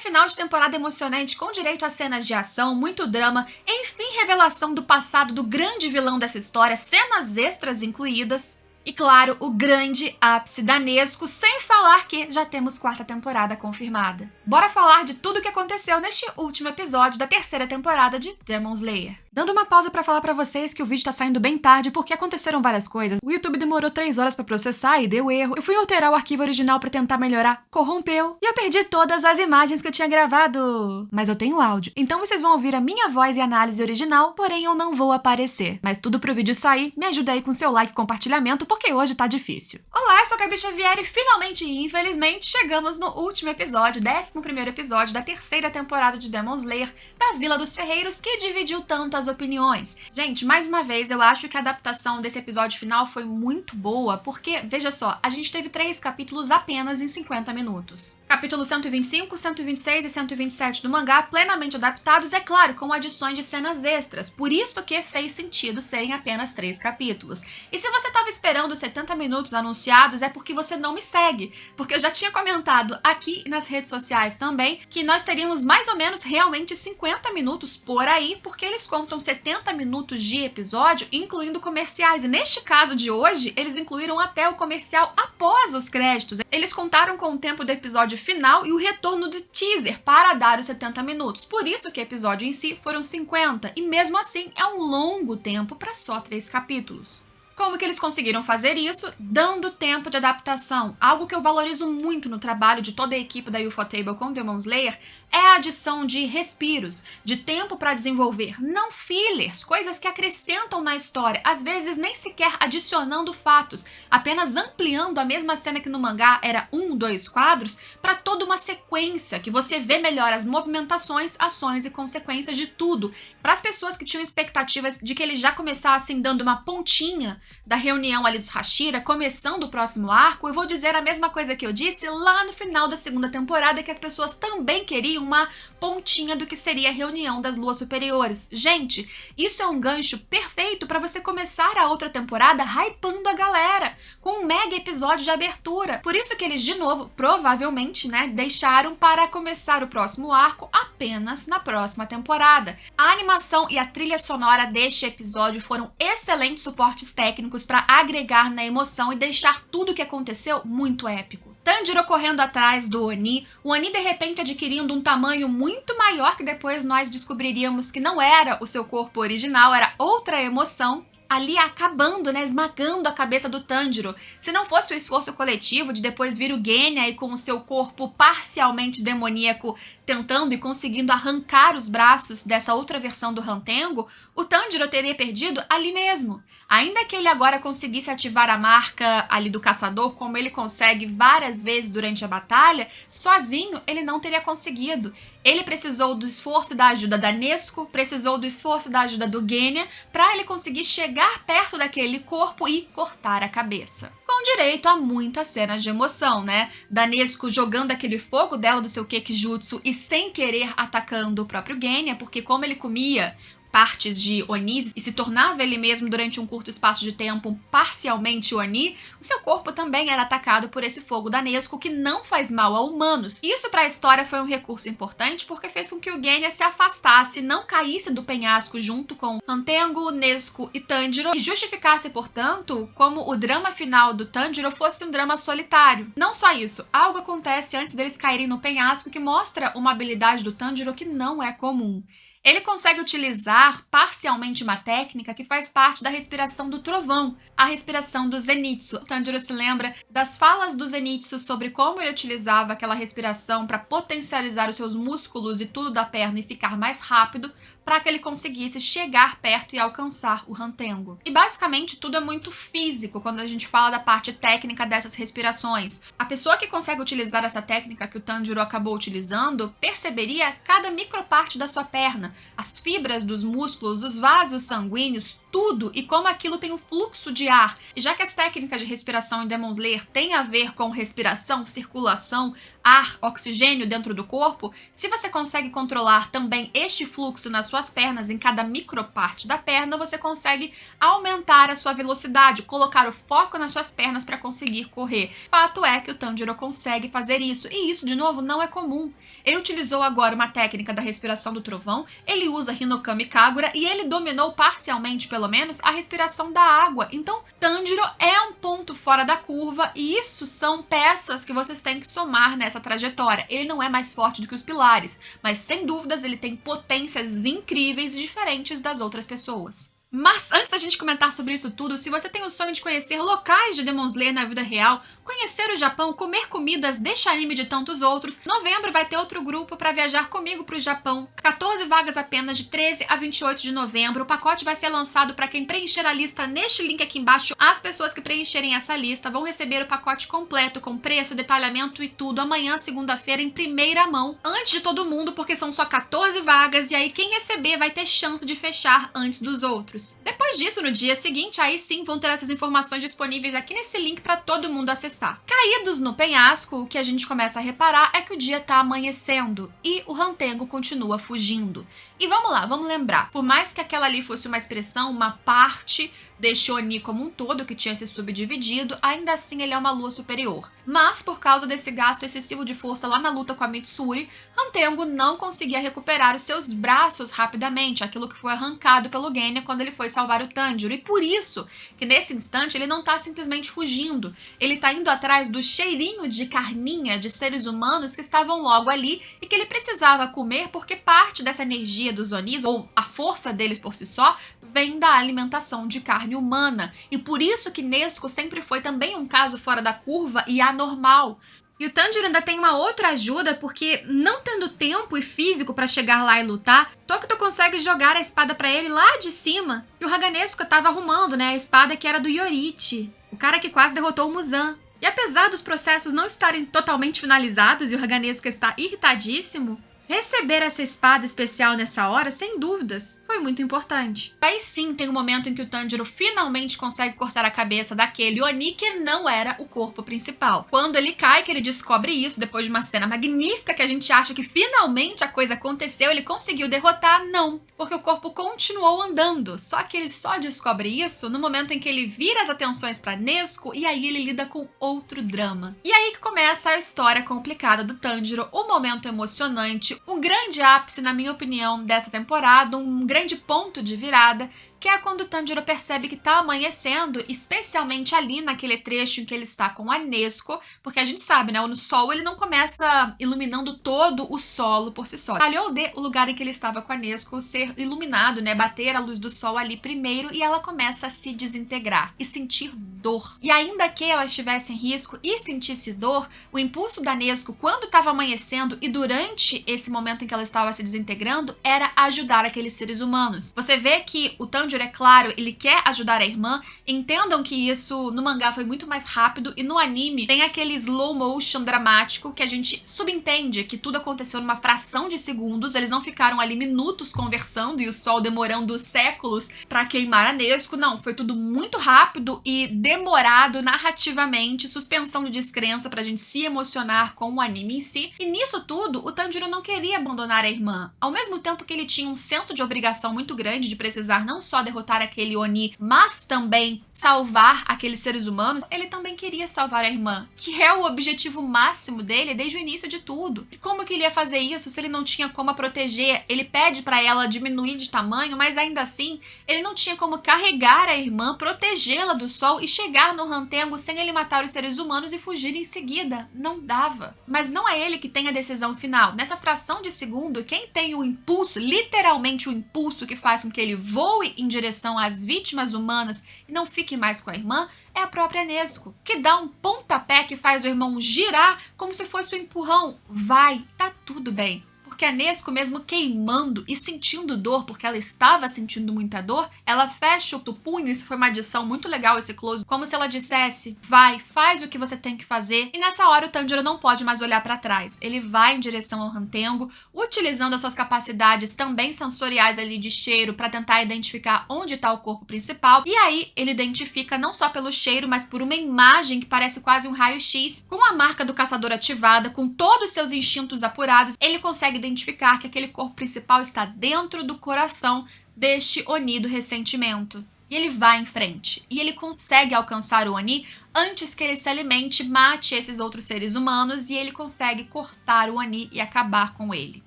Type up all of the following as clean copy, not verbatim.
final de temporada emocionante com direito a cenas de ação, muito drama, enfim revelação do passado do grande vilão dessa história, cenas extras incluídas. E claro, o grande ápice da Nezuko, sem falar que já temos 4ª temporada confirmada. Bora falar de tudo o que aconteceu neste último episódio da 3ª temporada de Demon Slayer. Dando uma pausa pra falar pra vocês que o vídeo tá saindo bem tarde porque aconteceram várias coisas. O YouTube demorou 3 horas pra processar e deu erro. Eu fui alterar o arquivo original pra tentar melhorar, corrompeu. E eu perdi todas as imagens que eu tinha gravado. Mas eu tenho áudio, então vocês vão ouvir a minha voz e análise original, porém eu não vou aparecer. Mas tudo pro vídeo sair, me ajuda aí com seu like e compartilhamento, porque hoje tá difícil. Olá, eu sou a Gabi Xavier e finalmente e infelizmente chegamos no último episódio, 11º episódio da 3ª temporada de Demon Slayer, da Vila dos Ferreiros, que dividiu tanto as opiniões. Gente, mais uma vez, eu acho que a adaptação desse episódio final foi muito boa, porque, veja só, a gente teve 3 capítulos apenas em 50 minutos. Capítulo 125, 126 e 127 do mangá, plenamente adaptados, é claro, com adições de cenas extras, por isso que fez sentido serem apenas 3 capítulos. E se você estava esperando 70 minutos anunciados, é porque você não me segue, porque eu já tinha comentado aqui nas redes sociais também que nós teríamos mais ou menos realmente 50 minutos por aí, porque eles contam 70 minutos de episódio, incluindo comerciais, e neste caso de hoje, eles incluíram até o comercial após os créditos. Eles contaram com o tempo do episódio final e o retorno do teaser para dar os 70 minutos, por isso que o episódio em si foram 50, e mesmo assim é um longo tempo para só 3 capítulos. Como que eles conseguiram fazer isso? Dando tempo de adaptação. Algo que eu valorizo muito no trabalho de toda a equipe da Ufotable com Demon Slayer é a adição de respiros, de tempo para desenvolver, não fillers, coisas que acrescentam na história, às vezes nem sequer adicionando fatos, apenas ampliando a mesma cena que no mangá era 1, 2 quadros, para toda uma sequência, que você vê melhor as movimentações, ações e consequências de tudo. Para as pessoas que tinham expectativas de que eles já começassem dando uma pontinha da reunião ali dos Hashira, começando o próximo arco, eu vou dizer a mesma coisa que eu disse lá no final da 2ª temporada, que as pessoas também queriam uma pontinha do que seria a reunião das Luas Superiores. Gente, isso é um gancho perfeito para você começar a outra temporada hypando a galera, com um mega episódio de abertura. Por isso que eles, de novo, provavelmente, né, deixaram para começar o próximo arco apenas na próxima temporada. A animação e a trilha sonora deste episódio foram excelentes suportes técnicos para agregar na emoção e deixar tudo o que aconteceu muito épico. Tanjiro correndo atrás do Oni, o Oni de repente adquirindo um tamanho muito maior que depois nós descobriríamos que não era o seu corpo original, era outra emoção. Ali acabando, né, esmagando a cabeça do Tanjiro. Se não fosse o esforço coletivo de depois vir o Genya e com o seu corpo parcialmente demoníaco tentando e conseguindo arrancar os braços dessa outra versão do Hantengo, o Tanjiro teria perdido ali mesmo. Ainda que ele agora conseguisse ativar a marca ali do caçador, como ele consegue várias vezes durante a batalha, sozinho ele não teria conseguido. Ele precisou do esforço e da ajuda da Nezuko, precisou do esforço e da ajuda do Genya, para ele conseguir chegar perto daquele corpo e cortar a cabeça. Com direito a muitas cenas de emoção, né? Da Nezuko jogando aquele fogo dela do seu Kekijutsu e sem querer atacando o próprio Genya, porque como ele comia partes de Onis e se tornava ele mesmo durante um curto espaço de tempo parcialmente Oni, o seu corpo também era atacado por esse fogo da Nezuko que não faz mal a humanos. Isso para a história foi um recurso importante porque fez com que o Genya se afastasse, não caísse do penhasco junto com Hantengo, Nezuko e Tanjiro e justificasse, portanto, como o drama final do Tanjiro fosse um drama solitário. Não só isso, algo acontece antes deles caírem no penhasco que mostra uma habilidade do Tanjiro que não é comum. Ele consegue utilizar parcialmente uma técnica que faz parte da respiração do trovão, a respiração do Zenitsu. Tanjiro se lembra das falas do Zenitsu sobre como ele utilizava aquela respiração para potencializar os seus músculos e tudo da perna e ficar mais rápido, para que ele conseguisse chegar perto e alcançar o Hantengo. E basicamente tudo é muito físico quando a gente fala da parte técnica dessas respirações. A pessoa que consegue utilizar essa técnica que o Tanjiro acabou utilizando perceberia cada microparte da sua perna, perna, as fibras dos músculos, os vasos sanguíneos, tudo, e como aquilo tem um fluxo de ar. E já que as técnicas de respiração em Demon Slayer têm a ver com respiração, circulação, ar, oxigênio dentro do corpo, se você consegue controlar também este fluxo nas suas pernas, em cada microparte da perna, você consegue aumentar a sua velocidade, colocar o foco nas suas pernas para conseguir correr. Fato é que o Tanjiro consegue fazer isso, e isso, de novo, não é comum. Ele utilizou agora uma técnica da respiração do trovão, ele usa Hinokami Kagura e ele dominou parcialmente, pelo menos, a respiração da água. Então, Tanjiro é um ponto fora da curva e isso são peças que vocês têm que somar nessa trajetória. Ele não é mais forte do que os pilares, mas sem dúvidas ele tem potências incríveis e diferentes das outras pessoas. Mas antes da gente comentar sobre isso tudo, se você tem o sonho de conhecer locais de Demon Slayer na vida real, conhecer o Japão, comer comidas deste anime e de tantos outros, novembro vai ter outro grupo para viajar comigo para o Japão. 14 vagas apenas de 13 a 28 de novembro. O pacote vai ser lançado para quem preencher a lista neste link aqui embaixo. As pessoas que preencherem essa lista vão receber o pacote completo com preço, detalhamento e tudo amanhã, segunda-feira, em primeira mão, antes de todo mundo, porque são só 14 vagas e aí quem receber vai ter chance de fechar antes dos outros. Depois disso, no dia seguinte, aí sim vão ter essas informações disponíveis aqui nesse link para todo mundo acessar. Caídos no penhasco, o que a gente começa a reparar é que o dia tá amanhecendo e o Hantengo continua fugindo. E vamos lá, vamos lembrar, por mais que aquela ali fosse uma expressão, uma parte deste Oni como um todo, que tinha se subdividido, ainda assim ele é uma lua superior. Mas, por causa desse gasto excessivo de força lá na luta com a Mitsuri, Hantengo não conseguia recuperar os seus braços rapidamente, aquilo que foi arrancado pelo Genya quando ele foi salvar o Tanjiro. E por isso que nesse instante ele não tá simplesmente fugindo, ele tá indo atrás do cheirinho de carninha de seres humanos que estavam logo ali e que ele precisava comer porque parte dessa energia dos Onis, ou a força deles por si só, vem da alimentação de carne humana. E por isso que Nezuko sempre foi também um caso fora da curva e anormal. E o Tanjiro ainda tem uma outra ajuda, porque não tendo tempo e físico pra chegar lá e lutar, Tokito consegue jogar a espada pra ele lá de cima. E o Haganezuka tava arrumando, né, a espada que era do Yoriichi, o cara que quase derrotou o Muzan. E apesar dos processos não estarem totalmente finalizados e o Haganezuka está irritadíssimo, receber essa espada especial nessa hora, sem dúvidas, foi muito importante. Aí sim tem um momento em que o Tanjiro finalmente consegue cortar a cabeça daquele Oni que não era o corpo principal. Quando ele cai, que ele descobre isso, depois de uma cena magnífica que a gente acha que finalmente a coisa aconteceu, ele conseguiu derrotar, não. Porque o corpo continuou andando. Só que ele só descobre isso no momento em que ele vira as atenções pra Nezuko e aí ele lida com outro drama. E aí que começa a história complicada do Tanjiro, o momento emocionante, um grande ápice, na minha opinião, dessa temporada, um grande ponto de virada, que é quando o Tanjiro percebe que tá amanhecendo, especialmente ali naquele trecho em que ele está com a Nezuko, porque a gente sabe, né, o sol ele não começa iluminando todo o solo por si só. Calhou de o lugar em que ele estava com a Nezuko ser iluminado, né, bater a luz do sol ali primeiro e ela começa a se desintegrar e sentir dor. E ainda que ela estivesse em risco e sentisse dor, o impulso da Nezuko quando estava amanhecendo e durante esse momento em que ela estava se desintegrando era ajudar aqueles seres humanos. Você vê que o Tanjiro, é claro, ele quer ajudar a irmã. Entendam que isso no mangá foi muito mais rápido e no anime tem aquele slow motion dramático que a gente subentende que tudo aconteceu numa fração de segundos, eles não ficaram ali minutos conversando e o sol demorando séculos pra queimar a Nezuko. Não, foi tudo muito rápido e demorado narrativamente, suspensão de descrença pra gente se emocionar com o anime em si. E nisso tudo, o Tanjiro não queria abandonar a irmã. Ao mesmo tempo que ele tinha um senso de obrigação muito grande de precisar não só derrotar aquele Oni, mas também salvar aqueles seres humanos, ele também queria salvar a irmã, que é o objetivo máximo dele desde o início de tudo. E como que ele ia fazer isso se ele não tinha como a proteger? Ele pede pra ela diminuir de tamanho, mas ainda assim, ele não tinha como carregar a irmã, protegê-la do sol e chegar no Hantengo sem ele matar os seres humanos e fugir em seguida. Não dava. Mas não é ele que tem a decisão final. Nessa fração de segundo, quem tem o impulso, literalmente o impulso que faz com que ele voe em direção às vítimas humanas e não fique mais com a irmã, é a própria Nezuko, que dá um pontapé que faz o irmão girar como se fosse um empurrão. Vai, tá tudo bem. porque a Nezuko, mesmo queimando e sentindo dor, porque ela estava sentindo muita dor, ela fecha o punho. Isso foi uma adição muito legal, esse close, como se ela dissesse: vai, faz o que você tem que fazer. E nessa hora o Tanjiro não pode mais olhar para trás. Ele vai em direção ao Hantengo, utilizando as suas capacidades também sensoriais ali de cheiro para tentar identificar onde está o corpo principal. E aí ele identifica não só pelo cheiro, mas por uma imagem que parece quase um raio-x, com a marca do caçador ativada, com todos os seus instintos apurados. Ele consegue identificar que aquele corpo principal está dentro do coração deste Oni do ressentimento. E ele vai em frente. E ele consegue alcançar o Oni antes que ele se alimente, mate esses outros seres humanos, e ele consegue cortar o Oni e acabar com ele.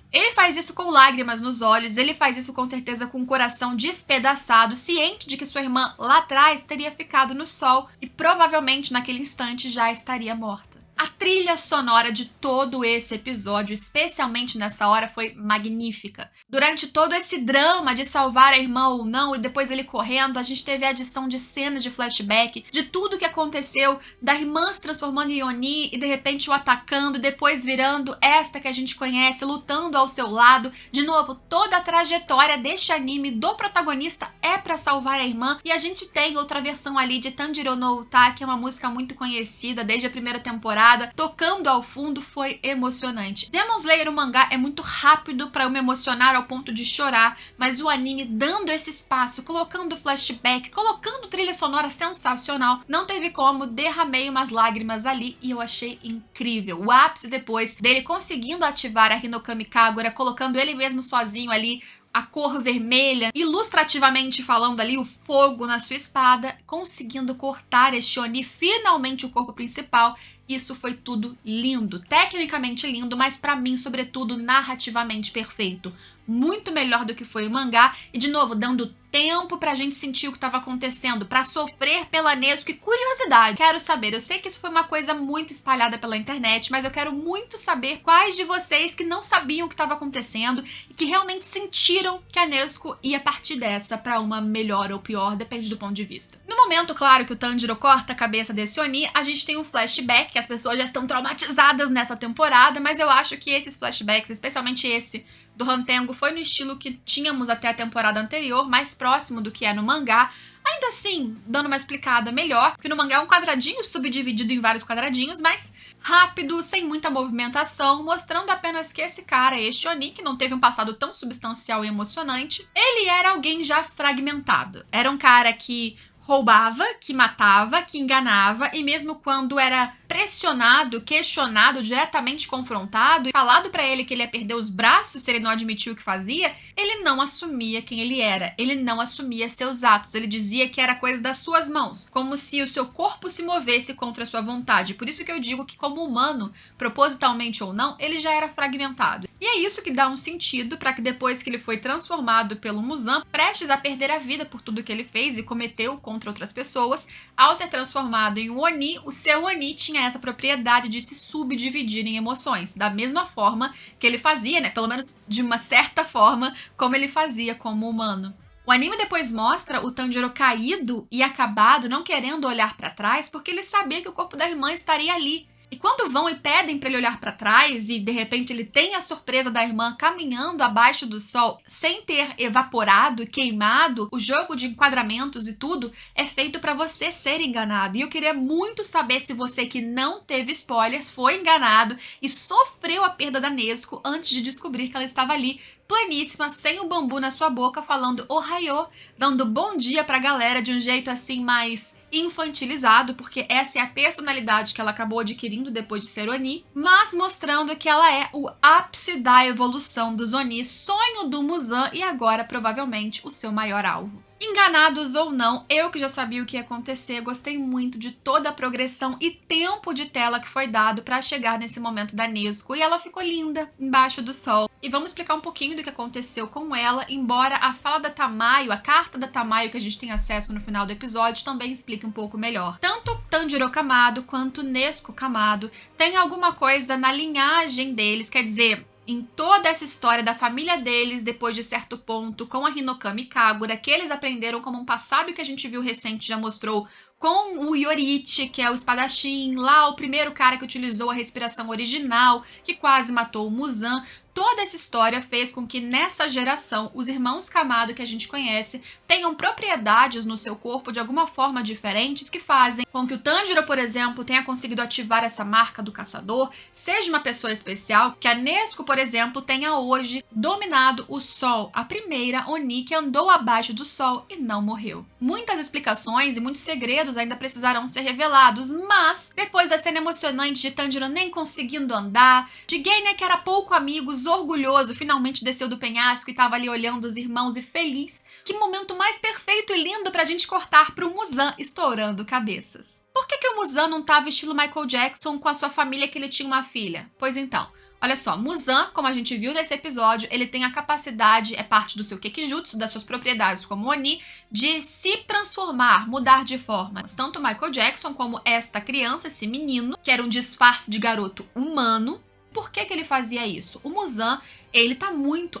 Ele faz isso com lágrimas nos olhos, ele faz isso com certeza com o coração despedaçado, ciente de que sua irmã lá atrás teria ficado no sol e provavelmente naquele instante já estaria morta. A trilha sonora de todo esse episódio, especialmente nessa hora, foi magnífica. Durante todo esse drama de salvar a irmã ou não, e depois ele correndo, a gente teve a adição de cenas de flashback, de tudo que aconteceu, da irmã se transformando em Oni e de repente o atacando, depois virando esta que a gente conhece, lutando ao seu lado. De novo, toda a trajetória deste anime do protagonista é pra salvar a irmã, e a gente tem outra versão ali de Tanjiro no Uta, que é uma música muito conhecida desde a primeira temporada, tocando ao fundo. Foi emocionante. Demon Slayer, o mangá, é muito rápido pra eu me emocionar ao ponto de chorar, mas o anime dando esse espaço, colocando flashback, colocando trilha sonora sensacional, não teve como, derramei umas lágrimas ali e eu achei incrível. O ápice depois dele conseguindo ativar a Hinokami Kagura, colocando ele mesmo sozinho ali, a cor vermelha, ilustrativamente falando ali, o fogo na sua espada, conseguindo cortar este Oni, finalmente o corpo principal. Isso foi tudo lindo, tecnicamente lindo, mas pra mim, sobretudo, narrativamente perfeito. Muito melhor do que foi o mangá, e de novo, dando tempo pra gente sentir o que estava acontecendo, pra sofrer pela Nezuko. E curiosidade, quero saber, eu sei que isso foi uma coisa muito espalhada pela internet, mas eu quero muito saber quais de vocês que não sabiam o que estava acontecendo e que realmente sentiram que a Nezuko ia partir dessa pra uma melhor ou pior, depende do ponto de vista. No momento, claro, que o Tanjiro corta a cabeça desse Oni, a gente tem um flashback, que as pessoas já estão traumatizadas nessa temporada, mas eu acho que esses flashbacks, especialmente esse do Hantengo, foi no estilo que tínhamos até a temporada anterior, mais próximo do que é no mangá. Ainda assim, dando uma explicada melhor, porque no mangá é um quadradinho subdividido em vários quadradinhos, mas rápido, sem muita movimentação, mostrando apenas que esse cara, este Oni, que não teve um passado tão substancial e emocionante, ele era alguém já fragmentado. Era um cara que roubava, que matava, que enganava, e mesmo quando era pressionado, questionado, diretamente confrontado e falado pra ele que ele ia perder os braços se ele não admitiu o que fazia, ele não assumia quem ele era, ele não assumia seus atos, ele dizia que era coisa das suas mãos, como se o seu corpo se movesse contra a sua vontade. Por isso que eu digo que, como humano, propositalmente ou não, ele já era fragmentado. E é isso que dá um sentido para que depois que ele foi transformado pelo Muzan, prestes a perder a vida por tudo que ele fez e cometeu contra outras pessoas, ao ser transformado em um Oni, o seu Oni tinha essa propriedade de se subdividir em emoções, da mesma forma que ele fazia, né, pelo menos de uma certa forma, como ele fazia como humano. O anime depois mostra o Tanjiro caído e acabado, não querendo olhar para trás, porque ele sabia que o corpo da irmã estaria ali. E quando vão e pedem para ele olhar para trás e de repente ele tem a surpresa da irmã caminhando abaixo do sol sem ter evaporado e queimado, o jogo de enquadramentos e tudo é feito para você ser enganado. E eu queria muito saber se você que não teve spoilers foi enganado e sofreu a perda da Nezuko antes de descobrir que ela estava ali, pleníssima, sem o bambu na sua boca, falando ohayou, dando bom dia pra galera de um jeito assim mais infantilizado, porque essa é a personalidade que ela acabou adquirindo depois de ser Oni, mas mostrando que ela é o ápice da evolução dos Oni, sonho do Muzan e agora provavelmente o seu maior alvo. Enganados ou não, eu que já sabia o que ia acontecer, gostei muito de toda a progressão e tempo de tela que foi dado para chegar nesse momento da Nezuko, e ela ficou linda embaixo do sol. E vamos explicar um pouquinho do que aconteceu com ela, embora a fala da Tamayo, a carta da Tamayo que a gente tem acesso no final do episódio, também explique um pouco melhor. Tanto Tanjiro Kamado quanto Nezuko Kamado tem alguma coisa na linhagem deles, quer dizer, em toda essa história da família deles, depois de certo ponto, com a Hinokami Kagura, que eles aprenderam como um passado que a gente viu recente já mostrou com o Yorite, que é o espadachim, lá o primeiro cara que utilizou a respiração original, que quase matou o Muzan. Toda essa história fez com que nessa geração os irmãos Kamado que a gente conhece tenham propriedades no seu corpo de alguma forma diferentes que fazem com que o Tanjiro, por exemplo, tenha conseguido ativar essa marca do caçador, seja uma pessoa especial, que a Nezuko, por exemplo, tenha hoje dominado o Sol, a primeira Oni que andou abaixo do Sol e não morreu. Muitas explicações e muitos segredos ainda precisarão ser revelados, mas depois da cena emocionante de Tanjiro nem conseguindo andar, de Genya que era pouco amigos, orgulhoso, finalmente desceu do penhasco e tava ali olhando os irmãos e feliz. Que momento mais perfeito e lindo pra gente cortar pro Muzan estourando cabeças. Por que o Muzan não tava estilo Michael Jackson com a sua família que ele tinha uma filha? Pois então, olha só, Muzan, como a gente viu nesse episódio, ele tem a capacidade, é parte do seu Kekijutsu, das suas propriedades como Oni, de se transformar, mudar de forma. Tanto Michael Jackson como esta criança, esse menino, que era um disfarce de garoto humano. Por que ele fazia isso? O Muzan, ele tá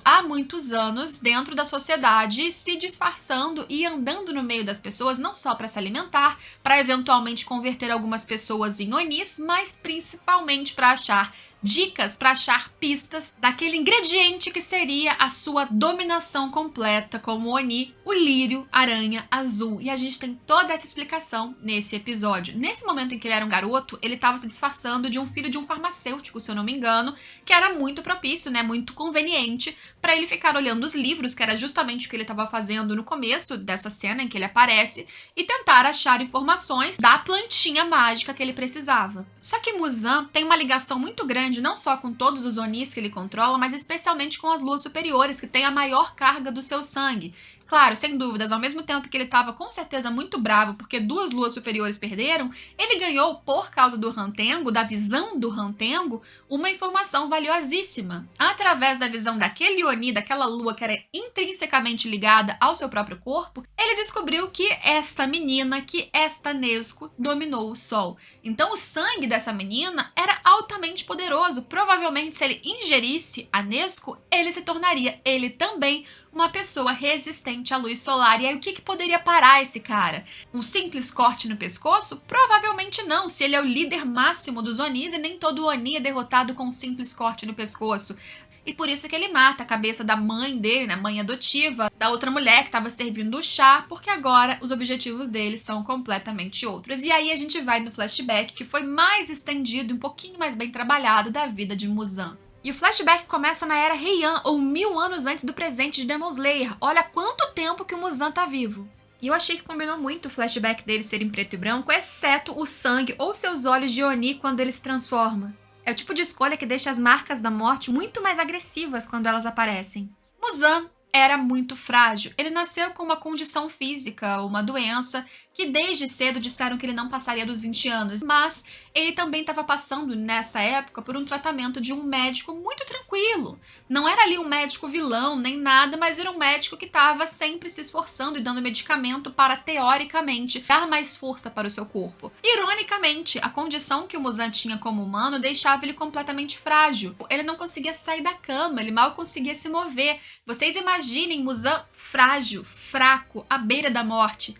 há muitos anos dentro da sociedade, se disfarçando e andando no meio das pessoas, não só para se alimentar, para eventualmente converter algumas pessoas em Onis, mas principalmente para achar dicas, para achar pistas daquele ingrediente que seria a sua dominação completa como Oni, o lírio aranha azul. E a gente tem toda essa explicação nesse episódio. Nesse momento em que ele era um garoto, ele estava se disfarçando de um filho de um farmacêutico, se eu não me engano, que era muito propício, né, muito conveniente para ele ficar olhando os livros, que era justamente o que ele estava fazendo no começo dessa cena em que ele aparece, e tentar achar informações da plantinha mágica que ele precisava. Só que Muzan tem uma ligação muito grande não só com todos os Onis que ele controla, mas especialmente com as luas superiores, que têm a maior carga do seu sangue. Claro, sem dúvidas, ao mesmo tempo que ele estava com certeza muito bravo porque 2 luas superiores perderam, ele ganhou, por causa do Rantengo, da visão do Rantengo, uma informação valiosíssima. Através da visão daquele Oni, daquela lua que era intrinsecamente ligada ao seu próprio corpo, ele descobriu que esta menina, que esta Nezuko, dominou o Sol. Então o sangue dessa menina era altamente poderoso. Provavelmente, se ele ingerisse a Nezuko, ele se tornaria, ele também, uma pessoa resistente à luz solar. E aí, o que poderia parar esse cara? Um simples corte no pescoço? Provavelmente não, se ele é o líder máximo dos Onis e nem todo Oni é derrotado com um simples corte no pescoço. E por isso que ele mata a cabeça da mãe dele, né, mãe adotiva, da outra mulher que estava servindo o chá, porque agora os objetivos dele são completamente outros. E aí a gente vai no flashback, que foi mais estendido e um pouquinho mais bem trabalhado da vida de Muzan. E o flashback começa na era Heian, ou 1000 anos antes do presente de Demon Slayer. Olha quanto tempo que o Muzan tá vivo. E eu achei que combinou muito o flashback dele ser em preto e branco, exceto o sangue ou seus olhos de Oni quando ele se transforma. É o tipo de escolha que deixa as marcas da morte muito mais agressivas quando elas aparecem. Muzan era muito frágil. Ele nasceu com uma condição física, uma doença, que desde cedo disseram que ele não passaria dos 20 anos, mas ele também estava passando, nessa época, por um tratamento de um médico muito tranquilo. Não era ali um médico vilão, nem nada, mas era um médico que estava sempre se esforçando e dando medicamento para, teoricamente, dar mais força para o seu corpo. Ironicamente, a condição que o Muzan tinha como humano deixava ele completamente frágil. Ele não conseguia sair da cama, ele mal conseguia se mover. Vocês imaginem Muzan frágil, fraco, à beira da morte.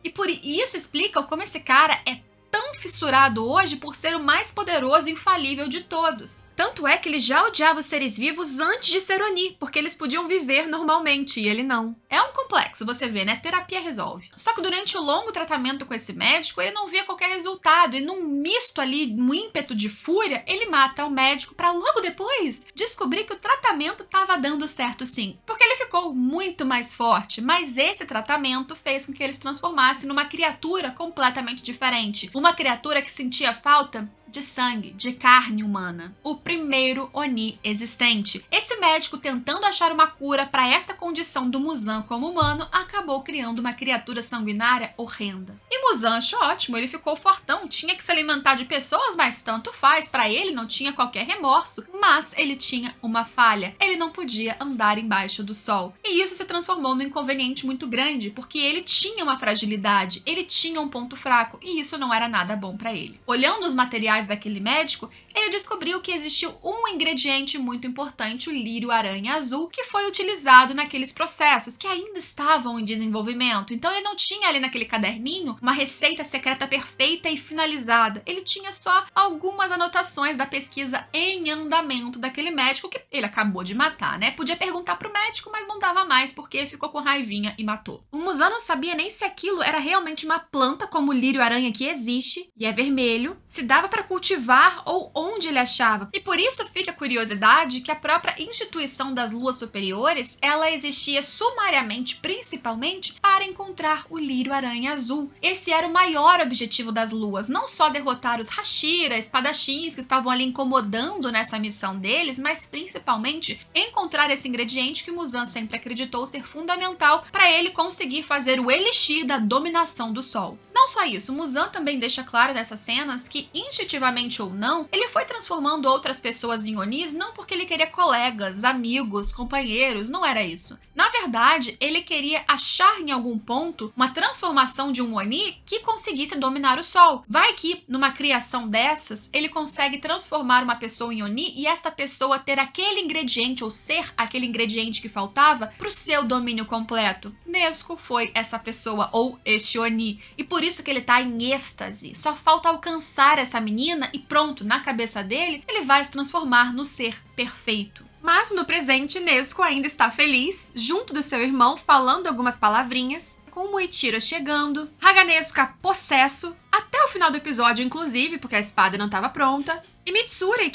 E por isso explica como esse cara é tão fissurado hoje por ser o mais poderoso e infalível de todos. Tanto é que ele já odiava os seres vivos antes de ser Oni, porque eles podiam viver normalmente e ele não. É um complexo, você vê, né? Terapia resolve. Só que durante o longo tratamento com esse médico, ele não via qualquer resultado e num misto ali, num ímpeto de fúria, ele mata o médico para logo depois descobrir que o tratamento estava dando certo sim. Porque ele ficou muito mais forte, mas esse tratamento fez com que ele se transformasse numa criatura completamente diferente. Uma criatura que sentia falta de sangue, de carne humana. O primeiro Oni existente. Esse médico, tentando achar uma cura para essa condição do Muzan como humano, acabou criando uma criatura sanguinária horrenda. E Muzan achou ótimo, ele ficou fortão, tinha que se alimentar de pessoas, mas tanto faz, para ele não tinha qualquer remorso, mas ele tinha uma falha, ele não podia andar embaixo do sol. E isso se transformou num inconveniente muito grande, porque ele tinha uma fragilidade, ele tinha um ponto fraco, e isso não era nada bom para ele. Olhando os materiais atrás daquele médico, ele descobriu que existiu um ingrediente muito importante, o lírio-aranha azul, que foi utilizado naqueles processos que ainda estavam em desenvolvimento. Então ele não tinha ali naquele caderninho uma receita secreta perfeita e finalizada. Ele tinha só algumas anotações da pesquisa em andamento daquele médico que ele acabou de matar, né? Podia perguntar pro médico, mas não dava mais porque ficou com raivinha e matou. O Muzan não sabia nem se aquilo era realmente uma planta como o lírio-aranha que existe e é vermelho, se dava para cultivar ou onde ele achava. E por isso fica a curiosidade que a própria instituição das luas superiores, ela existia sumariamente, principalmente, para encontrar o lírio-aranha azul. Esse era o maior objetivo das luas, não só derrotar os Hashira, espadachins que estavam ali incomodando nessa missão deles, mas principalmente encontrar esse ingrediente que o Muzan sempre acreditou ser fundamental para ele conseguir fazer o elixir da dominação do sol. Não só isso, o Muzan também deixa claro nessas cenas que, instintivamente ou não, ele foi transformando outras pessoas em Onis não porque ele queria colegas, amigos, companheiros, não era isso. Na verdade, ele queria achar em algum ponto uma transformação de um Oni que conseguisse dominar o sol. Vai que, numa criação dessas, ele consegue transformar uma pessoa em Oni e esta pessoa ter aquele ingrediente ou ser aquele ingrediente que faltava para o seu domínio completo. Nezuko foi essa pessoa ou este Oni e por isso que ele tá em êxtase. Só falta alcançar essa menina e pronto, na cabeça dele, ele vai se transformar no ser perfeito. Mas no presente, Nezuko ainda está feliz, junto do seu irmão, falando algumas palavrinhas, com o Muichiro chegando, Haganezuka possesso, até o final do episódio, inclusive, porque a espada não estava pronta, e Mitsuri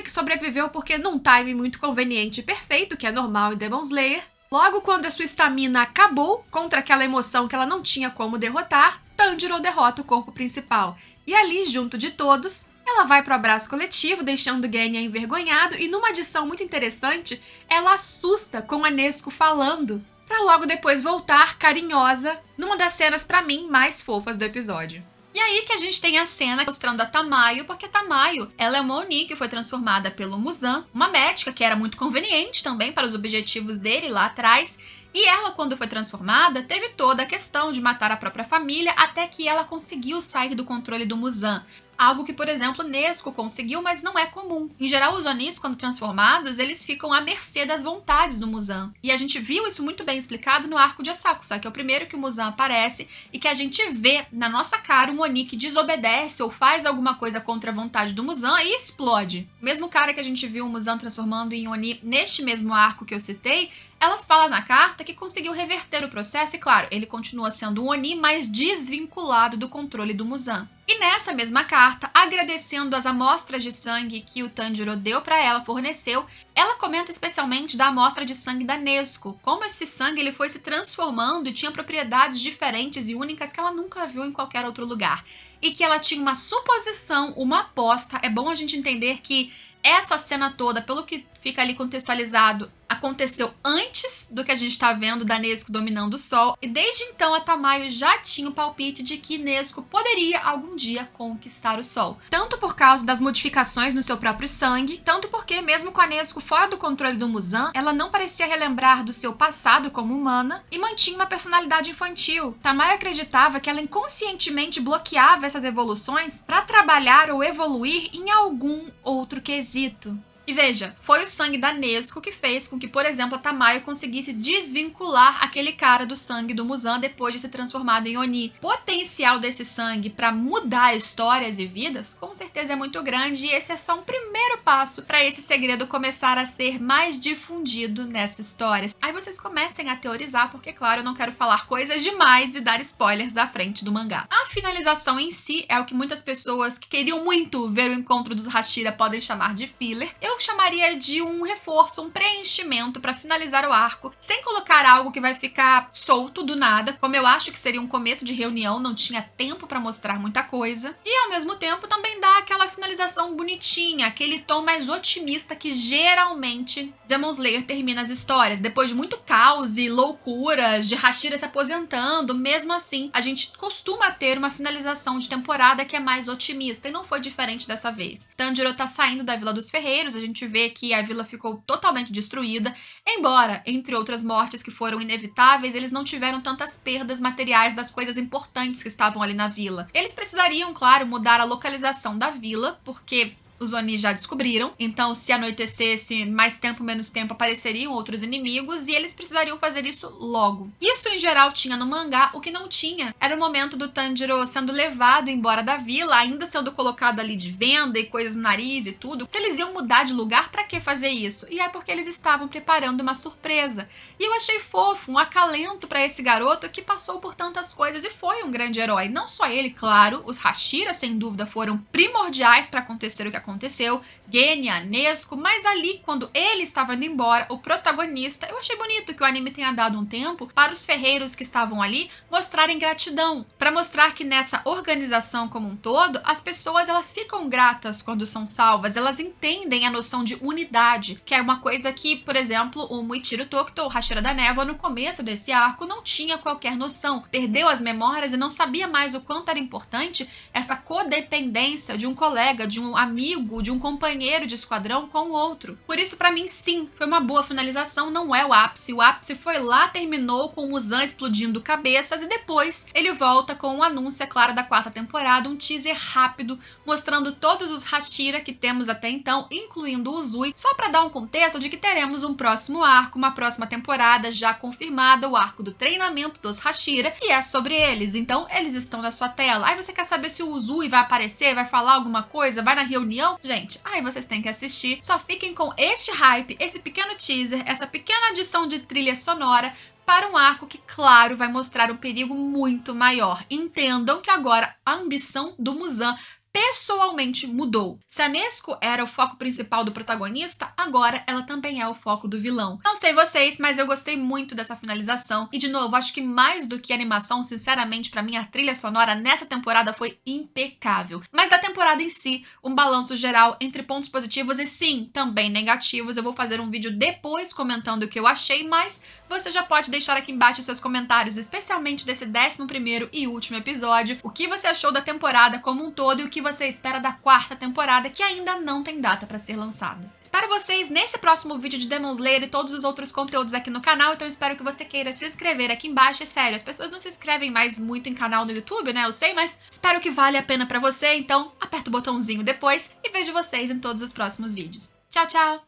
que sobreviveu porque num time muito conveniente e perfeito, que é normal em Demon Slayer. Logo quando a sua estamina acabou, contra aquela emoção que ela não tinha como derrotar, Tanjiro derrota o corpo principal. E ali, junto de todos, ela vai pro abraço coletivo, deixando Genya envergonhado, e numa adição muito interessante, ela assusta com a Nezuko falando, pra logo depois voltar carinhosa, numa das cenas pra mim mais fofas do episódio. E aí que a gente tem a cena mostrando a Tamayo, porque a Tamayo, ela é uma Oni que foi transformada pelo Muzan, uma médica que era muito conveniente também para os objetivos dele lá atrás, e ela, quando foi transformada, teve toda a questão de matar a própria família até que ela conseguiu sair do controle do Muzan. Algo que, por exemplo, Nezuko conseguiu, mas não é comum. Em geral, os Onis, quando transformados, eles ficam à mercê das vontades do Muzan. E a gente viu isso muito bem explicado no arco de Asakusa, que é o primeiro que o Muzan aparece e que a gente vê na nossa cara um Oni que desobedece ou faz alguma coisa contra a vontade do Muzan e explode. O mesmo cara que a gente viu o Muzan transformando em Oni neste mesmo arco que eu citei, ela fala na carta que conseguiu reverter o processo e, claro, ele continua sendo um Oni, mas desvinculado do controle do Muzan. E nessa mesma carta, agradecendo as amostras de sangue que o Tanjiro deu para ela, forneceu, ela comenta especialmente da amostra de sangue da Nezuko, como esse sangue ele foi se transformando e tinha propriedades diferentes e únicas que ela nunca viu em qualquer outro lugar. E que ela tinha uma suposição, uma aposta. É bom a gente entender que essa cena toda, pelo que fica ali contextualizado, aconteceu antes do que a gente tá vendo da Nezuko dominando o sol, e desde então a Tamayo já tinha o palpite de que Nezuko poderia algum dia conquistar o sol. Tanto por causa das modificações no seu próprio sangue, tanto porque mesmo com a Nezuko fora do controle do Muzan, ela não parecia relembrar do seu passado como humana e mantinha uma personalidade infantil. Tamayo acreditava que ela inconscientemente bloqueava essas evoluções para trabalhar ou evoluir em algum outro quesito. E veja, foi o sangue da Nezuko que fez com que, por exemplo, a Tamayo conseguisse desvincular aquele cara do sangue do Muzan depois de ser transformado em Oni. O potencial desse sangue para mudar histórias e vidas, com certeza é muito grande, e esse é só um primeiro passo para esse segredo começar a ser mais difundido nessa história. Aí vocês comecem a teorizar, porque, claro, eu não quero falar coisas demais e dar spoilers da frente do mangá. A finalização em si é o que muitas pessoas que queriam muito ver o encontro dos Hashira podem chamar de filler. Eu chamaria de um reforço, um preenchimento para finalizar o arco, sem colocar algo que vai ficar solto do nada, como eu acho que seria um começo de reunião, não tinha tempo para mostrar muita coisa, e ao mesmo tempo também dá aquela finalização bonitinha, aquele tom mais otimista que geralmente Demon Slayer termina as histórias. Depois de muito caos e loucuras, de Hashira se aposentando, mesmo assim, a gente costuma ter uma finalização de temporada que é mais otimista, e não foi diferente dessa vez. Tanjiro tá saindo da Vila dos Ferreiros, a gente vê que a vila ficou totalmente destruída, embora, entre outras mortes que foram inevitáveis, eles não tiveram tantas perdas materiais das coisas importantes que estavam ali na vila. Eles precisariam, claro, mudar a localização da vila, porque os Oni já descobriram, então se anoitecesse, mais tempo, menos tempo, apareceriam outros inimigos e eles precisariam fazer isso logo. Isso em geral tinha no mangá, o que não tinha era o momento do Tanjiro sendo levado embora da vila, ainda sendo colocado ali de venda e coisas no nariz e tudo. Se eles iam mudar de lugar, pra que fazer isso? E é porque eles estavam preparando uma surpresa. E eu achei fofo, um acalento pra esse garoto que passou por tantas coisas e foi um grande herói. Não só ele, claro, os Hashira sem dúvida foram primordiais pra acontecer o que aconteceu, Genya, Nezuko, mas ali, quando ele estava indo embora, o protagonista, eu achei bonito que o anime tenha dado um tempo para os ferreiros que estavam ali mostrarem gratidão, para mostrar que nessa organização como um todo, as pessoas elas ficam gratas quando são salvas, elas entendem a noção de unidade, que é uma coisa que, por exemplo, o Muichiro Tokito, o Hashira da Névoa, no começo desse arco, não tinha qualquer noção, perdeu as memórias e não sabia mais o quanto era importante essa codependência de um colega, de um amigo, de um companheiro de esquadrão com o outro. Por isso, pra mim, sim, foi uma boa finalização, não é o ápice. O ápice foi lá, terminou com o Muzan explodindo cabeças e depois ele volta com um anúncio, é claro, da 4ª temporada, um teaser rápido, mostrando todos os Hashira que temos até então, incluindo o Uzui, só pra dar um contexto de que teremos um próximo arco, uma próxima temporada já confirmada, o arco do treinamento dos Hashira, e é sobre eles. Então, eles estão na sua tela. Aí você quer saber se o Uzui vai aparecer, vai falar alguma coisa, vai na reunião? Gente, aí vocês têm que assistir. Só fiquem com este hype, esse pequeno teaser, essa pequena adição de trilha sonora para um arco que, claro, vai mostrar um perigo muito maior. Entendam que agora a ambição do Muzan pessoalmente mudou. Se a Nezuko era o foco principal do protagonista, agora ela também é o foco do vilão. Não sei vocês, mas eu gostei muito dessa finalização. E, de novo, acho que mais do que animação, sinceramente, pra mim, a trilha sonora nessa temporada foi impecável. Mas da temporada em si, um balanço geral entre pontos positivos e, sim, também negativos. Eu vou fazer um vídeo depois comentando o que eu achei, mas você já pode deixar aqui embaixo seus comentários, especialmente desse 11º e último episódio, o que você achou da temporada como um todo e o que você espera da 4ª temporada, que ainda não tem data para ser lançada. Espero vocês nesse próximo vídeo de Demon Slayer e todos os outros conteúdos aqui no canal, então espero que você queira se inscrever aqui embaixo. É sério, as pessoas não se inscrevem mais muito em canal no YouTube, né? Eu sei, mas espero que vale a pena para você, então aperta o botãozinho depois e vejo vocês em todos os próximos vídeos. Tchau, tchau!